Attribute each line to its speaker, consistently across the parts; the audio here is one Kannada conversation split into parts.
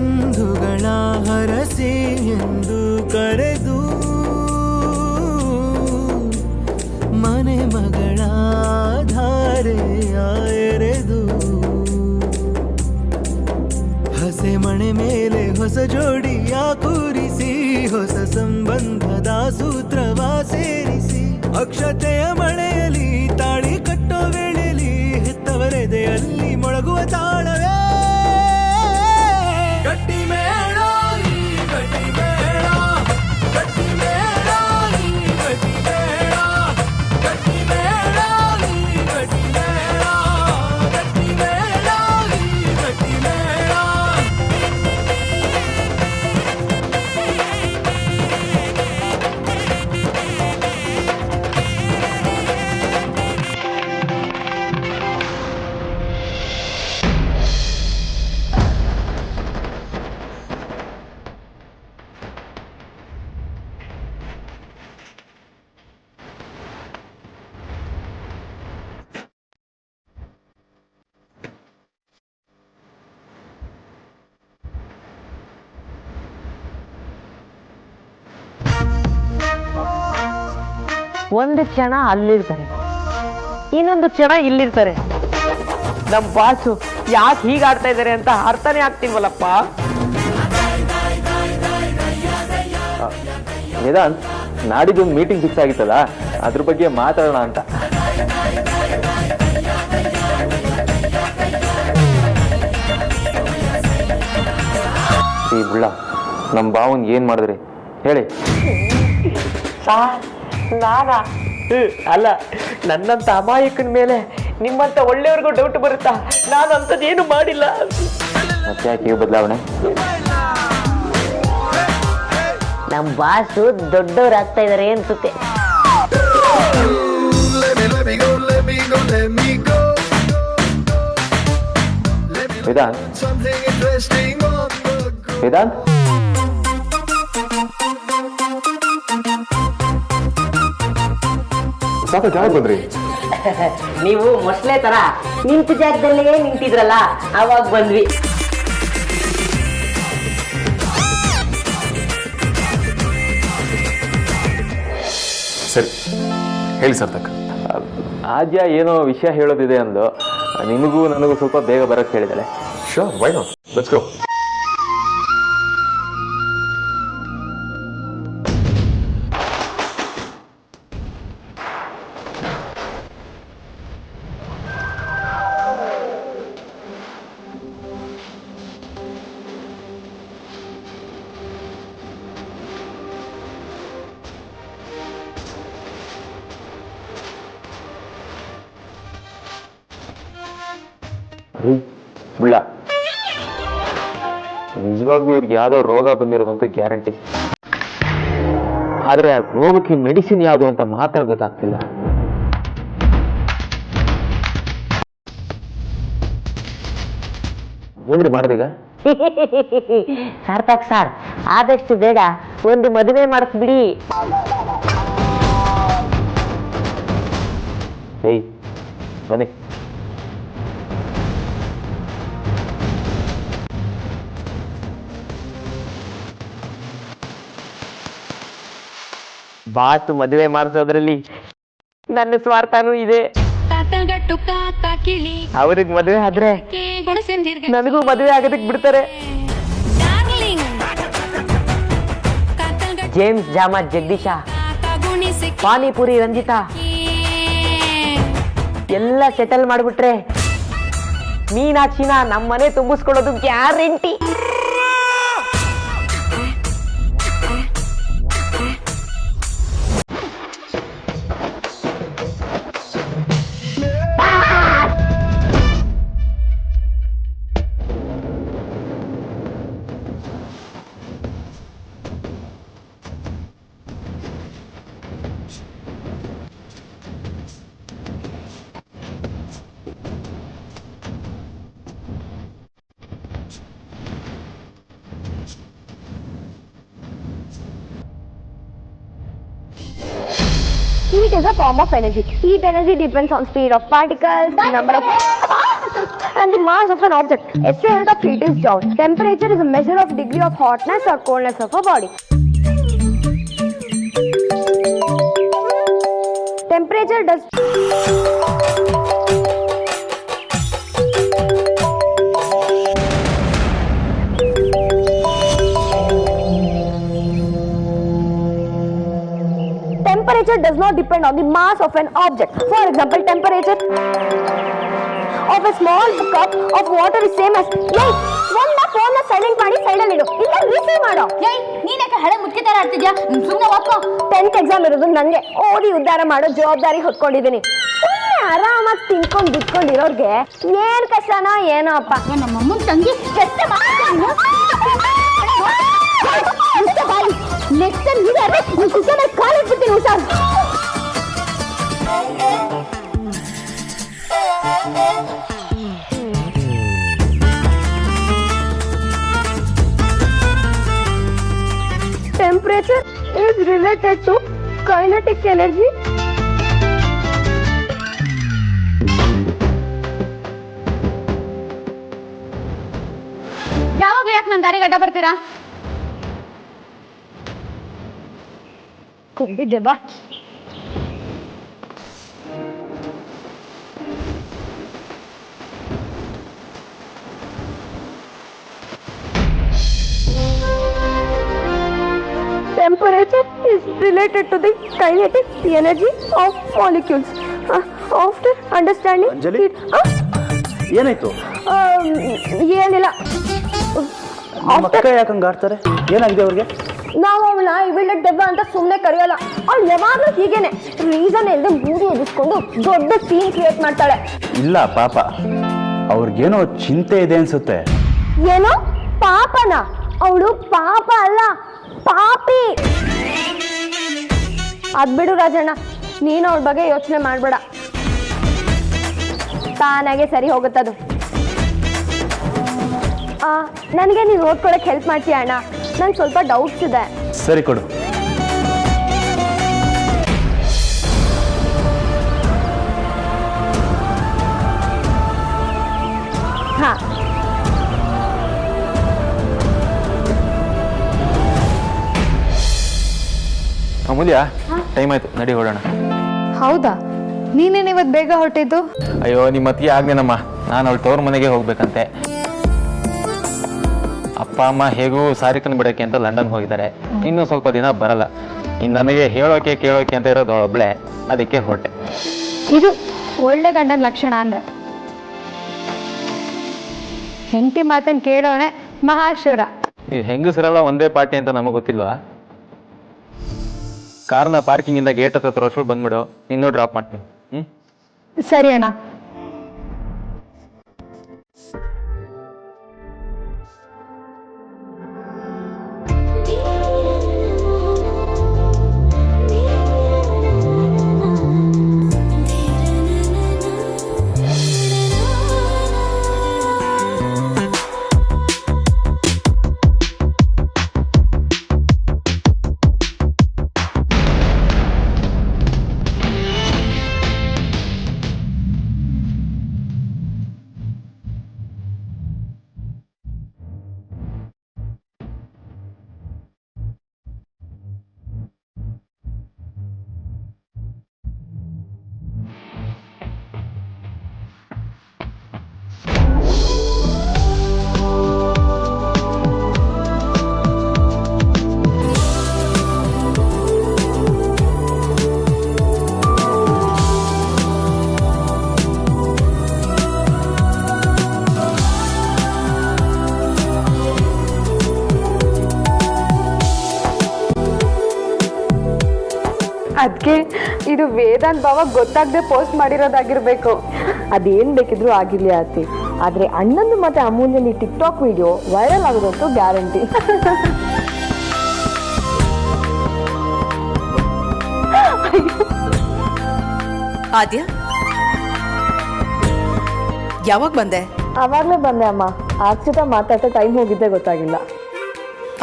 Speaker 1: ಬಂಧುಗಳ ಹರಸೆ ಎಂದು ಕರೆದು ಮನೆ ಮಗಳ ಧಾರೆಯ ಎರೆದು ಹಸೆ ಮಣೆ ಮೇಲೆ ಹೊಸ ಜೋಡಿಯ ಕೂರಿಸಿ ಹೊಸ ಸಂಬಂಧದ ಸೂತ್ರವ ಸೇರಿಸಿ ಅಕ್ಷತೆಯ ಮಳೆಯಲಿ ತಾಳಿ ಕಟ್ಟೋ ವೇಳೆಯಲ್ಲಿ ಹೆತ್ತವರೆದೆಯಲ್ಲಿ ಮೊಳಗುವ ತಾಳವೇ ಗಟ್ಟಿ ಮೇಳ ಈ ಗಟ್ಟಿ ಮೇಳ ಗಟ್ಟಿ ಮೇಳ ಈ ಗಟ್ಟಿ ಮೇಳ ಗಟ್ಟಿ ಮೇಳ ಈ ಗಟ್ಟಿ ಮೇಳ ಗಟ್ಟಿ ಮೇಳ ಈ ಗಟ್ಟಿ ಮೇಳ.
Speaker 2: ಒಂದು ಕ್ಷಣ ಅಲ್ಲಿರ್ತಾರೆ, ಇನ್ನೊಂದು ಕ್ಷಣ ಇಲ್ಲಿರ್ತಾರೆ. ನಮ್ಮ ಬಾಸು ಯಾಕೆ ಹೀಗಾಡ್ತಾ ಇದ್ದಾರೆ ಅಂತ ಅರ್ಥನೇ ಆಗ್ತಿಲ್ವಲ್ಲಪ್ಪ.
Speaker 3: ವೇದಾಂತ್, ನಾಡಿದೊಂದು ಮೀಟಿಂಗ್ ಫಿಕ್ಸ್ ಆಗಿತ್ತಲ್ಲ, ಅದ್ರ ಬಗ್ಗೆ ಮಾತಾಡೋಣ ಅಂತ. ಈ ಬುಳ್ಳ ನಮ್ಮ ಬಾವನ್ ಏನ್ ಮಾಡಿದ್ರಿ ಹೇಳಿ.
Speaker 2: ನಾನಾ? ಅಲ್ಲ, ನನ್ನಂತ ಅಮಾಯಕನ ಮೇಲೆ ನಿಮ್ಮಂತ ಒಳ್ಳೆಯವ್ರಿಗೂ ಡೌಟ್ ಬರುತ್ತಾ? ನಾನು ಅಂಥದ್ದೇನು ಮಾಡಿಲ್ಲ.
Speaker 3: ಮತ್ತೆ ಯಾಕೆ ಬದಲಾವಣೆ?
Speaker 2: ನಮ್ಮ ಬಾಸು ದೊಡ್ಡವರಾಗ್ತಾ ಇದಾರೆ ಅನ್ಸುತ್ತೆ.
Speaker 3: ವೇದಾಂತ್, ವೇದಾಂತ್, ಸಾಕು ಜಾಗ ಬಂದ್ರಿ.
Speaker 2: ನೀವು ಮೊಸಳೆ ತರ ನಿಂತ ಜಾಗದಲ್ಲೇ ನಿಂತಿದ್ರಲ್ಲ, ಅವಾಗ ಬಂದ್ವಿ.
Speaker 4: ಸರಿ ಹೇಳಿ ಸಾರ್ಥಕ್.
Speaker 3: ಆದ್ಯ ಏನೋ ವಿಷಯ ಹೇಳೋದಿದೆ ಅಂದು, ನಿಮಗೂ ನನಗೂ ಸ್ವಲ್ಪ ಬೇಗ ಬರಕ್ಕೆ ಹೇಳಿದಾಳೆ.
Speaker 4: Sure, why not, let's go.
Speaker 3: ಬುಳ್ಳ, ನಿಜವಾಗ್ಲೂ ಇವ್ರಿಗೆ ಯಾವ್ದೋ ರೋಗ ಬಂದಿರೋದಂತ ಗ್ಯಾರಂಟಿ. ಆದ್ರೆ ಆ ರೋಗಕ್ಕೆ ಮೆಡಿಸಿನ್ ಯಾವುದು ಅಂತ ಮಾತ್ರ ಗೊತ್ತಾಗ್ತಿಲ್ಲ. ಏನ್ರಿ ಮಾಡೋದೀಗ?
Speaker 2: ಸಾರ್ಥಕ್ ಸರ್, ಆದಷ್ಟು ಬೇಗ ಒಂದು ಮದುವೆ ಮಾಡಿಸ್ಬಿಡಿ.
Speaker 3: ಏಯ್ ಬನ್ನಿ.
Speaker 2: ಬಾತ್ ಮದುವೆ ಮಾಡಿಸೋದ್ರಲ್ಲಿ ನನ್ನ ಸ್ವಾರ್ಥನೂ ಇದೆ. ಅವ್ರಿಗೆ ಮದುವೆ ಆದ್ರೆ ನನಗೂ ಮದುವೆ ಆಗೋದಕ್ಕೆ ಬಿಡ್ತಾರೆ. ಜೇಮ್ಸ್ ಜಾಮ ಜಗದೀಶ, ಪಾನಿಪುರಿ ರಂಜಿತಾ ಎಲ್ಲ ಸೆಟಲ್ ಮಾಡ್ಬಿಟ್ರೆ ಮೀನಾಕ್ಷಿನ ನಮ್ಮನೆ ತುಂಬಿಸ್ಕೊಳ್ಳೋದು guarantee.
Speaker 5: Heat is a form of energy. Heat energy depends on speed of particles, number of on the mass of an object. SI unit of heat is joule. Temperature is a measure of degree of hotness or coldness of a body. Temperature does Temperature does not depend on the mass of an object. For example, temperature of a small cup of water is same as phone silent ಮಾಡಿ ಸೈಡಲ್ಲಿ ಇಡು, ಇಲ್ಲ ರಿಸೀವ್ ಮಾಡೋ.
Speaker 6: ನೀನಕ್ಕೆ ಹಳೆ ಮುಟ್ಟಿ ತರ ಆಡ್ತಿದ್ಯಾ? ಸುಮ್ಮನೆ ಓದ್ಕೋ.
Speaker 5: 10th ಎಕ್ಸಾಮ್ ಇರೋದು ನನಗೆ, ಓದಿ ಉದ್ಧಾರ ಮಾಡೋ ಜವಾಬ್ದಾರಿ ಹೊತ್ಕೊಂಡಿದ್ದೀನಿ. ಸುಮ್ಮನೆ ಆರಾಮಾಗಿ ತಿನ್ಕೊಂಡು ಬಿಟ್ಕೊಂಡಿರೋರ್ಗೆ ಏನ್ ಕಷ್ಟನೋ ಏನೋ ಅಪ್ಪ.
Speaker 6: ನಮ್ಮ ಅಮ್ಮನ ತಂಗಿ ಕೆಟ್ಟ
Speaker 5: ನೆಕ್ಸ್ಟ್ ಟೈಮ್ ಹೀಗಾದ್ರೆ ನೀನು ಕುಕ್ಕರ್ ಕಾಲಿಟ್ಬಿಡ್ತೀನಿ ಹುಷಾರು. Temperature is related to kinetic energy.
Speaker 6: ಯಾವಾಗ ಯಾಕೆ ನನ್ನ ದಾರಿಗೆ ಅಡ್ಡ ಬರ್ತೀರಾ?
Speaker 5: ಕೊಂಡಿದ್ದೆ ಬಾ. Temperature is related to the kinetic energy of molecules. After understanding
Speaker 7: Anjali?
Speaker 5: it,
Speaker 7: ಏನಾಯ್ತು?
Speaker 5: ಏನಿಲ್ಲ.
Speaker 7: ಮಕ್ಕ ಯಾಕಂಗ ಆಡ್ತಾರೆ? ಏನಾಗಿದೆ ಅವ್ರಿಗೆ?
Speaker 5: ನಾವು ಅವಳ ಇವಿಲ್ಡ್ ದೆವ್ವ ಅಂತ ಸುಮ್ಮನೆ ಕರೆಯೋಲ್ಲ. ಅವಳು ಯಾವಾಗಲೂ ಹೀಗೇನೆ ರೀಸನ್ ಇಲ್ಲದೆ ಮೂಡಿ ಎದುರಿಸ್ಕೊಂಡು ದೊಡ್ಡ ಸೀನ್ ಕ್ರಿಯೇಟ್ ಮಾಡ್ತಾಳೆ.
Speaker 7: ಇಲ್ಲ ಪಾಪ, ಅವ್ರಿಗೇನೋ ಚಿಂತೆ ಇದೆ ಅನ್ಸುತ್ತೆ.
Speaker 5: ಏನೋ ಪಾಪನ? ಅವಳು ಪಾಪ ಅಲ್ಲ, ಪಾಪಿ. ಅದ್ಬಿಡು ರಾಜಣ್ಣ, ನೀನು ಅವಳ ಬಗ್ಗೆ ಯೋಚನೆ ಮಾಡ್ಬೇಡ, ತಾನಾಗೆ ಸರಿ ಹೋಗುತ್ತದು. ನನಗೆ ನೀನು ಓದ್ಕೊಳಕ್ಕೆ ಹೆಲ್ಪ್ ಮಾಡ್ತೀಯ ಅಣ್ಣ? ನಂಗೆ ಸ್ವಲ್ಪ ಡೌಟ್ಸ್ ಇದೆ.
Speaker 7: ಸರಿ ಕೊಡು.
Speaker 5: ಹಾ,
Speaker 3: ಅಮೂಲ್ಯ, ಟೈಮ್ ಆಯ್ತು, ನಡಿ ಹೊಡೋಣ.
Speaker 6: ಹೌದಾ? ನೀನೇನು ಇವತ್ತು ಬೇಗ ಹೊರಟಿದ್ದು?
Speaker 3: ಅಯ್ಯೋ, ನಿಮ್ಮ ಅತ್ತಿಗೆ ಆಗ್ನೇನಮ್ಮ, ನಾನು ಅವಳು ತವ್ರ ಮನೆಗೆ ಹೋಗ್ಬೇಕಂತೆ. ಅಪ್ಪ ಅಮ್ಮ ಹೇಗೂ ಸಾರಿಕನ್ ಬಿಡೋಕೆ ಅಂತ ಲಂಡನ್ ಹೋಗಿದ್ದಾರೆ. ಇನ್ನೂ ಸ್ವಲ್ಪ ದಿನ ಬರಲ್ಲ. ಇನ್ನು ನನಗೆ ಹೇಳೋಕೆ ಕೇಳೋಕೆ ಅಂತ ಇರೋದು ಒಬ್ಳೆ, ಅದಕ್ಕೆ ಹೊರಟೆ.
Speaker 6: ಇದು ಒಳ್ಳೆ ಗಂಡನ ಲಕ್ಷಣ ಅಂದ್ರೆ. ಹೆಂಡತಿ ಮಾತನ್ನು ಕೇಳೋಣೆ ಮಹಾಶಿವರ.
Speaker 3: ಈ ಹೆಂಗಸರೆಲ್ಲ ಒಂದೇ ಪಾರ್ಟಿ ಅಂತ ನಮಗೆ ಗೊತ್ತಿಲ್ವಾ? ಕಾರ್ನ ಪಾರ್ಕಿಂಗ್ ಇಂದ ಗೇಟ್ ಹತ್ರ ತರೋಷ್ಟು ಬಂದ್ಬಿಡು, ಇನ್ನೂ ಡ್ರಾಪ್ ಮಾಡ್ತೀನಿ.
Speaker 6: ಸರಿ ಅಣ್ಣ.
Speaker 8: ಅದಕ್ಕೆ ಇದು ವೇದಾಂತ್ ಭಾವ ಗೊತ್ತಾಗದೆ ಪೋಸ್ಟ್ ಮಾಡಿರೋದಾಗಿರ್ಬೇಕು.
Speaker 2: ಅದೇನ್ ಬೇಕಿದ್ರು ಆಗಿರ್ಲಿ ಆತಿ, ಆದ್ರೆ ಅಣ್ಣಂದು ಮತ್ತೆ ಅಮೂಲ್ಯನ ಈ ಟಿಕ್ಟಾಕ್ ವಿಡಿಯೋ ವೈರಲ್ ಆಗೋದಂತೂ ಗ್ಯಾರಂಟಿ.
Speaker 9: ಆದ್ಯ, ಯಾವಾಗ ಬಂದೆ?
Speaker 2: ಅವಾಗ್ಲೇ ಬಂದೆ ಅಮ್ಮ. ಆರ್ಚಿತ ಮಾತಾಡ್ತಾ ಟೈಮ್ ಹೋಗಿದ್ದೆ ಗೊತ್ತಾಗಿಲ್ಲ.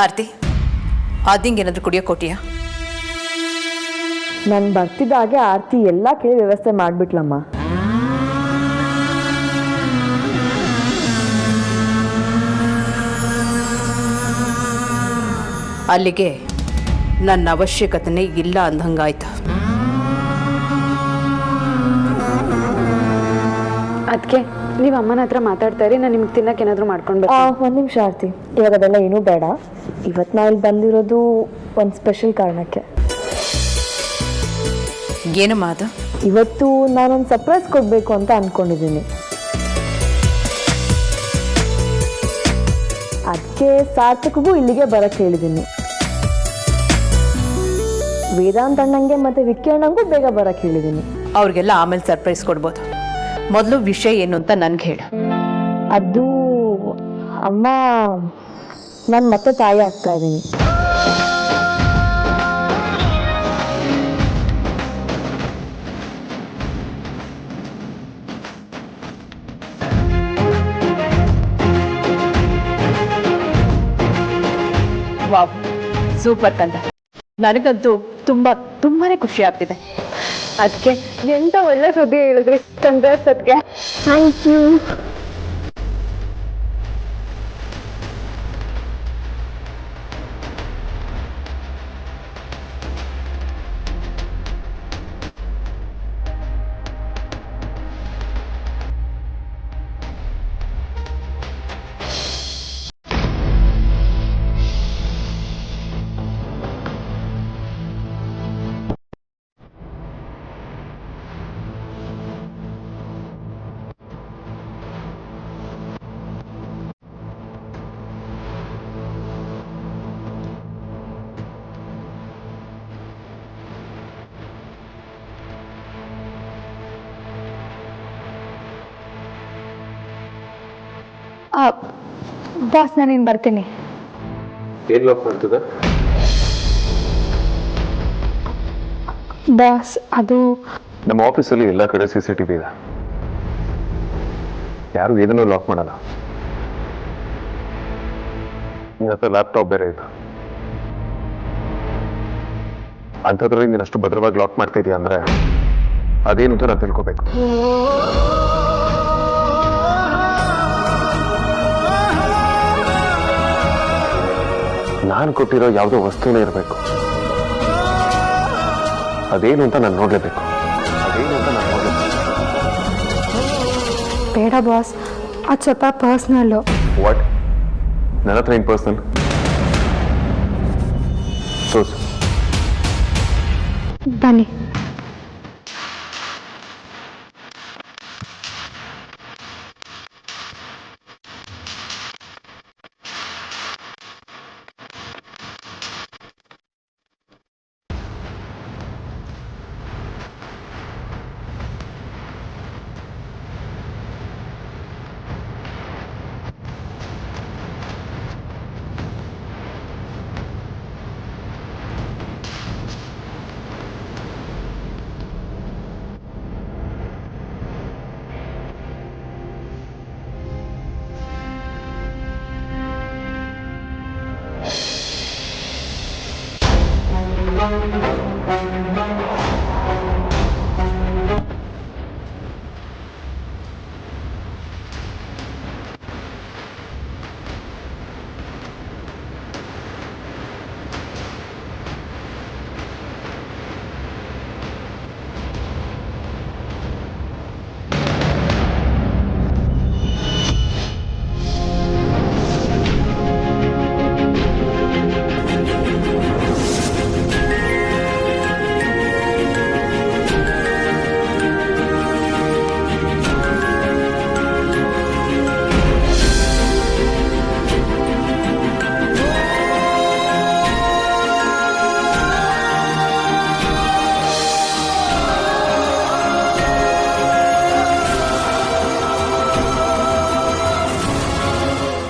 Speaker 9: ಆರ್ತಿ, ಆದ್ಯಂಗೆ ಏನಾದ್ರು ಕುಡಿಯೋ ಕೊಟ್ಟಿಯಾ?
Speaker 2: ನನ್ ಬರ್ತಿದ್ದಾಗೆ ಆರ್ತಿ ಎಲ್ಲಾ ಕೇಳಿ ವ್ಯವಸ್ಥೆ ಮಾಡ್ಬಿಟ್ಲಮ್ಮ.
Speaker 9: ಅಲ್ಲಿಗೆ ನನ್ನ ಅವಶ್ಯಕತೆನೇ ಇಲ್ಲ ಅಂದಂಗಾಯ್ತು.
Speaker 8: ಅದಕ್ಕೆ ನೀವು ಅಮ್ಮನ ಹತ್ರ ಮಾತಾಡ್ತಾ ಇರಿ, ನಾನು ನಿಮ್ಗೆ ತಿನ್ನಕ್ಕೆ ಏನಾದರೂ ಮಾಡ್ಕೊಂಡು ಬರ್ತೀನಿ.
Speaker 5: ಒಂದು ನಿಮಿಷ ಆರ್ತಿ, ಇವಾಗ ಅದೆಲ್ಲ ಏನೂ ಬೇಡ. ಇವತ್ತು ನಾ ಇಲ್ಲಿ ಬಂದಿರೋದು ಒಂದು ಸ್ಪೆಷಲ್ ಕಾರಣಕ್ಕೆ.
Speaker 9: ಏನಮ್ಮ ಅದು?
Speaker 5: ಇವತ್ತು ನಾನೊಂದು ಸರ್ಪ್ರೈಸ್ ಕೊಡಬೇಕು ಅಂತ ಅಂದ್ಕೊಂಡಿದ್ದೀನಿ. ಅದಕ್ಕೆ ಸಾರ್ಥಕ್ಗೂ ಇಲ್ಲಿಗೆ ಬರಕ್ಕೆ ಹೇಳಿದ್ದೀನಿ. ವೇದಾಂತ್ ಅಣ್ಣಂಗೆ ಮತ್ತು ವಿಕ್ಕಿ ಅಣ್ಣಂಗೂ ಬೇಗ ಬರಕ್ಕೆ ಹೇಳಿದ್ದೀನಿ.
Speaker 9: ಅವ್ರಿಗೆಲ್ಲ ಆಮೇಲೆ ಸರ್ಪ್ರೈಸ್ ಕೊಡ್ಬೋದು. ಮೊದಲು ವಿಷಯ ಏನು ಅಂತ ನನ್ಗೆ ಹೇಳು.
Speaker 5: ಅದು ಅಮ್ಮ, ನಾನು ಮತ್ತೆ ತಾಯಿ ಆಗ್ತಾ ಇದ್ದೀನಿ.
Speaker 9: ವಾವ್, ಸೂಪರ್ ಕಂದ. ನನಗಂತೂ ತುಂಬಾನೇ ಖುಷಿ ಆಗ್ತಿದೆ.
Speaker 8: ಅದಕ್ಕೆ ಎಂತ ಒಳ್ಳೆ ಸುದ್ದಿ ಹೇಳಿದ್ರಿ ಕಂಗ್ರಾಟ್ಸ್. ಅದಕ್ಕೆ
Speaker 5: ಥ್ಯಾಂಕ್ ಯು.
Speaker 6: ಬಾಸ್, ನಾನಿನ್ ಬರ್ತೀನಿ.
Speaker 4: ಏನ್ ಲಾಕ್ ಮಾಡ್ತದೆ?
Speaker 6: ಬಾಸ್, ಅದು
Speaker 4: ನಮ್ಮ ಆಫೀಸಲ್ಲಿ ಎಲ್ಲ ಕಡೆ CCTV ಇದೆ. ಯಾರು ಏನನ್ನೂ ಲಾಕ್ ಮಾಡಲ್ಲ. ನಿನ್ನ ಹತ್ರ ಲ್ಯಾಪ್ಟಾಪ್ ಬೇರೆ ಇದೆ. ಅಂಥದ್ರಲ್ಲಿ ನೀನು ಅಷ್ಟು ಭದ್ರವಾಗಿ ಲಾಕ್ ಮಾಡ್ತಾ ಇದೀಯ ಅಂದ್ರೆ ಅದೇನು ಅಂತ ನಾನು ತಿಳ್ಕೊಬೇಕು. ನಾನು ಕೊಟ್ಟಿರೋ ಯಾವುದೋ ವಸ್ತುನೇ ಇರಬೇಕು. ಅದೇನು ಅಂತ ನಾನು ನೋಡ್ಲೇಬೇಕು.
Speaker 6: ಬೇಡ ಬಾಸ್, ಅದು ಸ್ವಲ್ಪ ಪರ್ಸ್ನಲ್ಲು.
Speaker 4: ವಾಟ್? ನನ್ನ ಹತ್ರ ಏನು ಪರ್ಸನಲ್?
Speaker 6: ಬನ್ನಿ.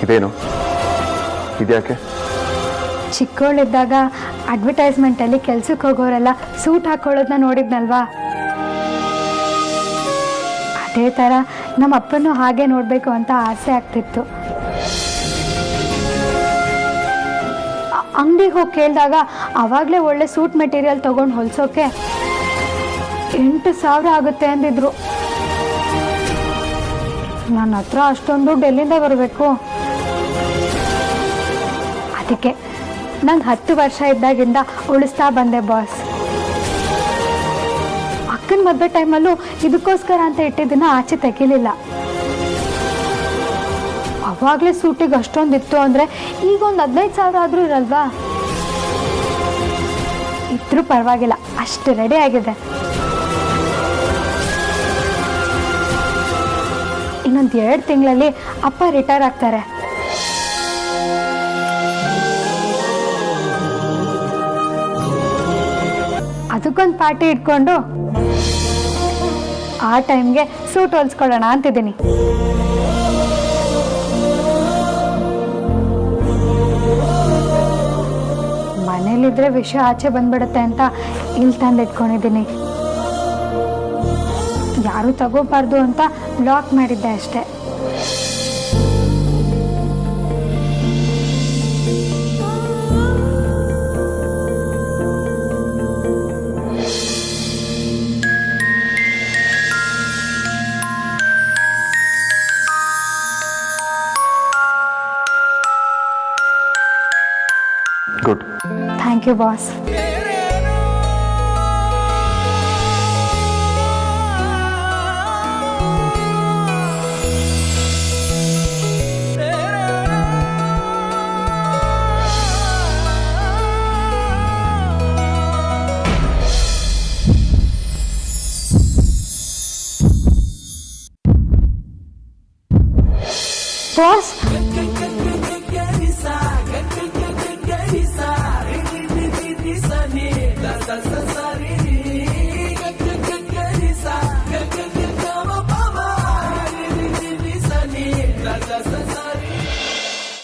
Speaker 4: ಇದೇನು? ಇದ್ಯಾಕೆ?
Speaker 6: ಚಿಕ್ಕವಳಿದ್ದಾಗ ಅಡ್ವರ್ಟೈಸ್ಮೆಂಟಲ್ಲಿ ಕೆಲ್ಸಕ್ಕೆ ಹೋಗೋರೆಲ್ಲ ಸೂಟ್ ಹಾಕೊಳ್ಳೋದನ್ನ ನೋಡಿದ್ನಲ್ವಾ, ಅದೇ ಥರ ನಮ್ಮ ಅಪ್ಪನೂ ಹಾಗೆ ನೋಡಬೇಕು ಅಂತ ಆಸೆ ಆಗ್ತಿತ್ತು. ಅಂಗಡಿಗೆ ಹೋಗಿ ಕೇಳಿದಾಗ ಆವಾಗಲೇ ಒಳ್ಳೆ ಸೂಟ್ ಮೆಟೀರಿಯಲ್ ತೊಗೊಂಡು ಹೊಲಿಸೋಕೆ 8,000 ಆಗುತ್ತೆ ಅಂದಿದ್ರು. ನನ್ನ ಹತ್ರ ಅಷ್ಟೊಂದು ದುಡ್ಡು ಎಲ್ಲಿಂದ ಬರಬೇಕು? ಅದಕ್ಕೆ ನಂಗೆ 10 ವರ್ಷ ಇದ್ದಾಗಿಂದ ಉಳಿಸ್ತಾ ಬಂದೆ ಬಾಸ್. ಅಕ್ಕನ ಮದುವೆ ಟೈಮಲ್ಲೂ ಇದಕ್ಕೋಸ್ಕರ ಅಂತ ಇಟ್ಟಿದ್ದನ್ನ ಆಚೆ ತೆಗಿಲಿಲ್ಲ. ಅವಾಗಲೇ ಸೂಟಿಗೆ ಅಷ್ಟೊಂದಿತ್ತು ಅಂದರೆ ಈಗ ಒಂದು 15,000 ಆದರೂ ಇರಲ್ವಾ? ಇದ್ರೂ ಪರವಾಗಿಲ್ಲ, ಅಷ್ಟು ರೆಡಿ ಆಗಿದೆ. ಇನ್ನೊಂದು 2 ತಿಂಗಳಲ್ಲಿ ಅಪ್ಪ ರಿಟೈರ್ ಆಗ್ತಾರೆ. ಅದಕ್ಕೊಂದು ಪಾರ್ಟಿ ಇಟ್ಕೊಂಡು ಆ ಟೈಮ್ಗೆ ಸೂಟ್ ಹೊಲ್ಸ್ಕೊಳ್ಳೋಣ ಅಂತಿದ್ದೀನಿ. ಮನೇಲಿದ್ರೆ ವಿಷಯ ಆಚೆ ಬಂದ್ಬಿಡುತ್ತೆ ಅಂತ ಇಲ್ಲಿ ತಂದಿಟ್ಕೊಂಡಿದ್ದೀನಿ. ಯಾರು ತಗೋಬಾರ್ದು ಅಂತ ಲಾಕ್ ಮಾಡಿದ್ದೆ ಅಷ್ಟೆ.
Speaker 4: Good.
Speaker 6: Thank you boss. Boss,
Speaker 1: sa